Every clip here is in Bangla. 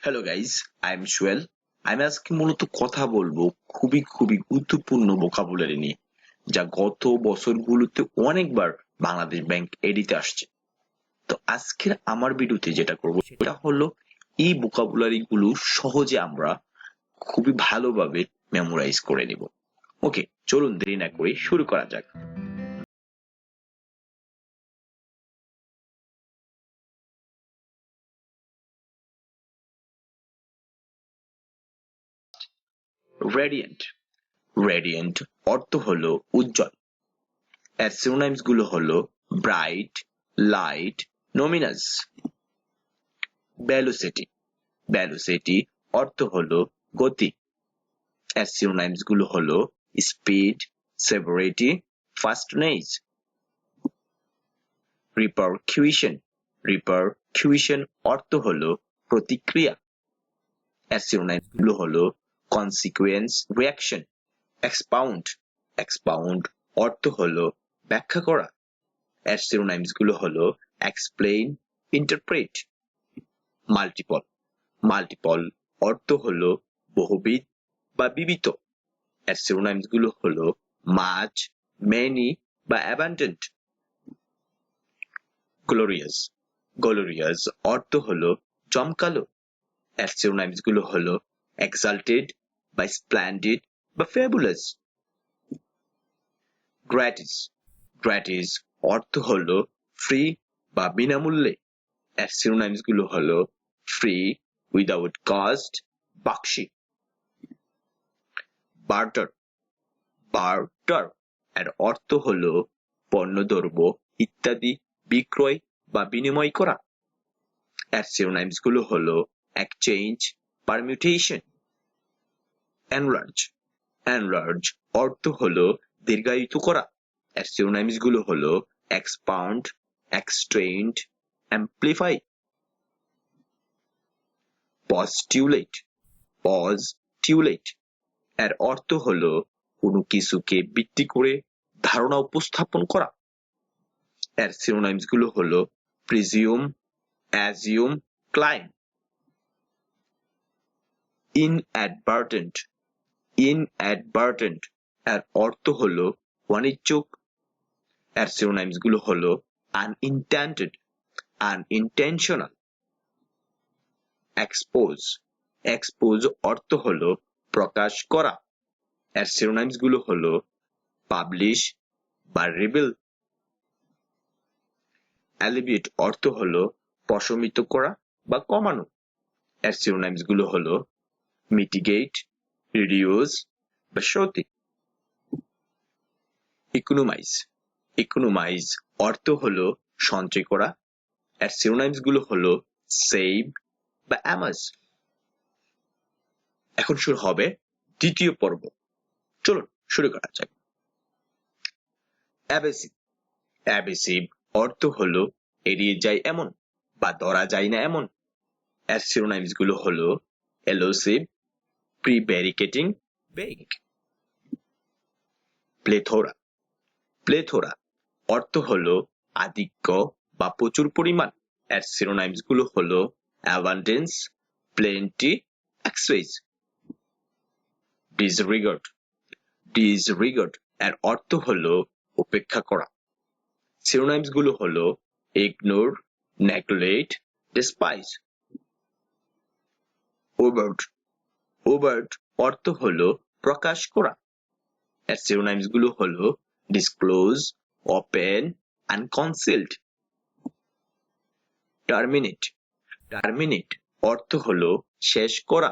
Hello guys, I am Suel. আমি আজকে মূলত কথা বলবো খুবই গুরুত্বপূর্ণ ভোকাবুলারি নিয়ে, যা গত বছরগুলোতে অনেকবার বাংলাদেশ ব্যাংক এডিতে আসছে। তো আজকের আমার ভিডিওতে যেটা করব সেটা হলো এই ভোকাবুলারি গুলো সহজে আমরা খুবই ভালোভাবে মেমোরাইজ করে নিব। ওকে, চলুন দেরি না করে শুরু করা যাক। রেডিয়েন্ট। রেডিয়েন্ট অর্থ হলো উজ্জ্বল। এর সিনোনিমস গুলো হলো bright, light, Luminous. Velocity. Velocity অর্থ হলো গতি। এর সিনোনিমস গুলো হলো স্পিড, সেভারিটি, ফাস্টনেস। রিপারকিউশন। রিপারকিউশন অর্থ হলো প্রতিক্রিয়া। এর সিনোনিমস গুলো হলো কনসিকুয়েন্স, রিঅ্যাকশন। এক্সপাউন্ড। এক্সপাউন্ড অর্থ হলো ব্যাখ্যা করা। এর সিনোনিমস গুলো হলো এক্সপ্লেইন, ইন্টারপ্রেট। মাল্টিপল। মাল্টিপল অর্থ হলো বহুবিধ বা বিবিধ। এর সিনোনিমস গুলো হলো মাচ, মেনি বা অ্যাবান্ডেন্ট। গ্লোরিয়াস। গ্লোরিয়াস অর্থ হলো জমকালো। এর সিনোনিমস গুলো হলো এক্সাল্টেড বা স্প্লেন্ডিড বা ফ্যাবুলাস। গ্র্যাটিস। গ্র্যাটিস অর্থ হলো ফ্রি বা বিনামূল্যে। এর সিনোনিমস গুলো হলো free, without cost, বাক্সি। Barter. Barter এর অর্থ হলো পণ্যদ্রব্য ইত্যাদি বিক্রয় বা বিনিময় করা। এর সিনোনিমস গুলো হলো এক্সচেঞ্জ, পারমিউটেশন। এনলার্জ। এনলার্জ অর্থ হলো দীর্ঘায়িত করা। এর সিনোনিমস গুলো হলো এক্সপাউন্ড, এক্সটেন্ড, অ্যাম্প্লিফাই। পস্টিউলেট। পস্টিউলেট এর অর্থ হলো কোনো কিছুকে ভিত্তি করে ধারণা উপস্থাপন করা। এর সিনোনিমস গুলো হলো presume, assume, claim. Inadvertent. Inadvertent এর অর্থ হলো অনিচ্ছুক। এর সিনোনিমস গুলো হলো আনইনটেন্ডেড, আনইনটেনশনাল। এক্সপোজ। এক্সপোজ অর্থ হলো প্রকাশ করা। এর সিনোনিমস গুলো হলো পাবলিশ বা রিভিল। অ্যালিভিয়েট অর্থ হলো প্রশমিত করা বা কমানো। এর সিনোনিমস গুলো হলো মিটিগেট, রিডিউস বা সতি। ইকোনোমাইজ। ইকোনোমাইজ অর্থ হলো সঞ্চয় করা। এর সিনোনিমস গুলো হলো সেভ বা অ্যামাজ। এখন শুরু হবে দ্বিতীয় পর্ব। চলুন শুরু করা যাক। অ্যাবেসিভ। অ্যাবেসিভ অর্থ হলো এড়িয়ে যায় এমন বা ধরা যায় না এমন। এর সিনোনিমস গুলো হলো এলোসিভ, প্রিভ্যারিকেটিং, বেগ। প্লেথোরা। প্লেথোরা অর্থ হলো আধিক্য বা প্রচুর পরিমাণ। এর সিনোনিমস গুলো হলো abundance, plenty, excess. Disregard. Disregard এর অর্থ হলো উপেক্ষা করা। সিনোনিমস গুলো হলো ignore, neglect, despise. Overt. Overt অর্থ হলো প্রকাশ করা। এর সিনোনিমস গুলো হলো disclose, open, unconcealed. Terminate. Terminate অর্থ হলো শেষ করা।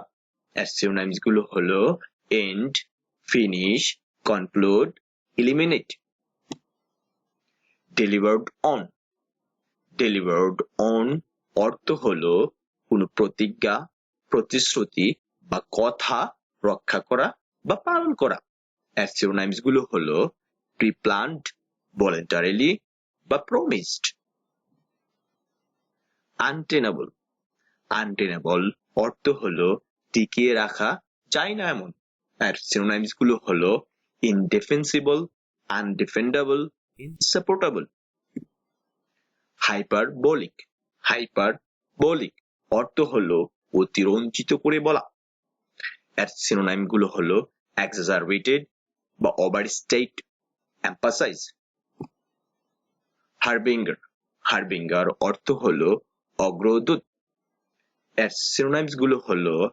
এর সিনোনিমস গুলো হলো end, finish, conclude, eliminate. Delivered on. Delivered on অর্থ হলো কোনো প্রতিজ্ঞা, প্রতিশ্রুতি বা কথা রক্ষা করা বা পালন করা। এর সিনোনিমস গুলো হলো প্রিপ্ল্যান্ড, ভলান্টারিলি বা প্রমিসড। আনটেনেবল। আনটেনেবল অর্থ হলো টিকিয়ে রাখা যায় না এমন। এর সিনোনিমস গুলো হলো ইনডিফেন্সিবল, আনডিফেন্ডেবল, ইনসাপোর্টেবল। হাইপারবোলিক। হাইপারবোলিক অর্থ হলো অতিরঞ্জিত করে বলা। এর সিনোনাইম গুলো হলো exaggerated বা overstate, emphasize। harbinger, harbinger অর্থ হলো অগ্রদূত। এর সিনোনাইমস গুলো হলো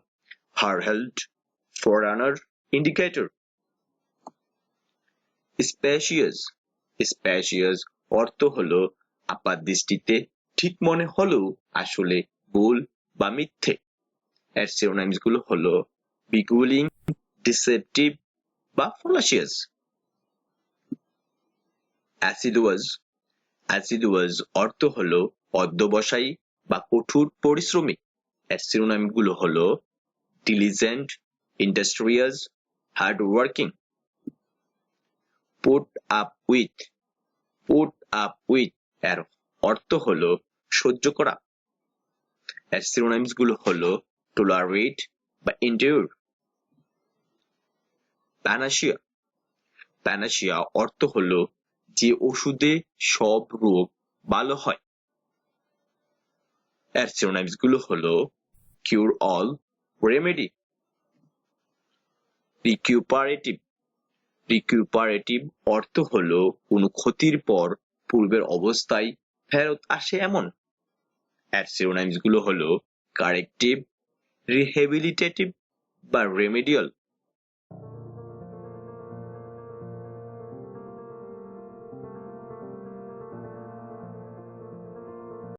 herald, forerunner, indicator। spacious, spacious অর্থ হলো আপাতদৃষ্টিতে ঠিক মনে হলেও আসলে ভুল বা মিথ্যে। এর সিনোনাইমস গুলো হলো beguiling, deceptive বা fallacious। assiduous, assiduous অর্থ হলো অধ্যবসায়ী বা কঠোর পরিশ্রমী। এর সিনোনাইম গুলো হলো diligent, industrious, hardworking। put up with, put up with এর অর্থ হলো সহ্য করা। এর সিনোনাইমস গুলো হলো tolerate বা endure। panacea, panacea অর্থ হলো যে ওষুধে সব রোগ ভালো হয়। এর সিনোনাইমস গুলো হলো cure all, remedy। recuperative, recuperative অর্থ হলো কোনো ক্ষতির পর পূর্বের অবস্থায় ফেরত আসে এমন। এর সিনোনাইমস গুলো হলো corrective, rehabilitative বা remedial।